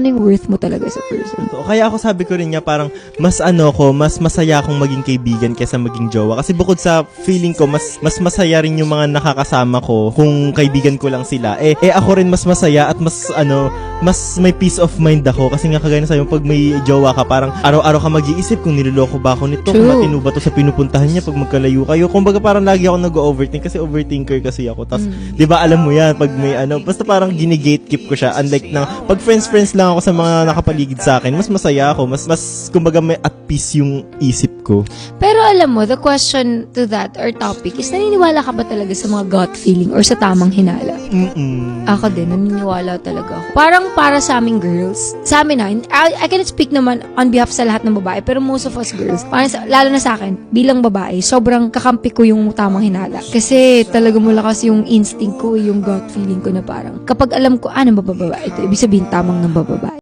ano yung worth mo talaga sa person. Kaya ako sabi ko rin niya parang mas masaya akong maging kaibigan kaysa maging jowa. Kasi bukod sa feeling ko, mas masaya rin yung mga nakakasama ko kung kaibigan ko lang sila. Ako rin mas masaya at mas may peace of mind ako. Kasi nga kagaya na sa'yo, pag may jowa ka, parang araw-araw ka mag-iisip kung niloloko ba ako nito, kung matino ba to sa pinupuntahan niya pag magkalayo kayo. Kumbaga parang lagi ako nag-overthink kasi overthinker kasi ako. Tapos, di ba alam mo yan, pag may basta parang gini-gatekeep ko siya. Unlike na, pag friends lang ako sa mga nakapaligid sa akin, mas masaya ako. Mas kumbaga may at peace yung isip ko. Pero alam mo, the question to that or topic is, naniniwala ka ba talaga sa mga gut feeling or sa tamang hinala? Ako din, naniniwala talaga ako. Parang para sa aming girls, sa amin I cannot speak naman on behalf sa lahat ng babae, pero most of us girls, parang lalo na sa akin, bilang babae, sobrang kakampi ko yung tamang hinala. Kasi talaga malakas yung instinct ko, yung gut feeling ko na parang, kapag alam ko, ng bababae ito, ibig sabihin tamang ng bababae.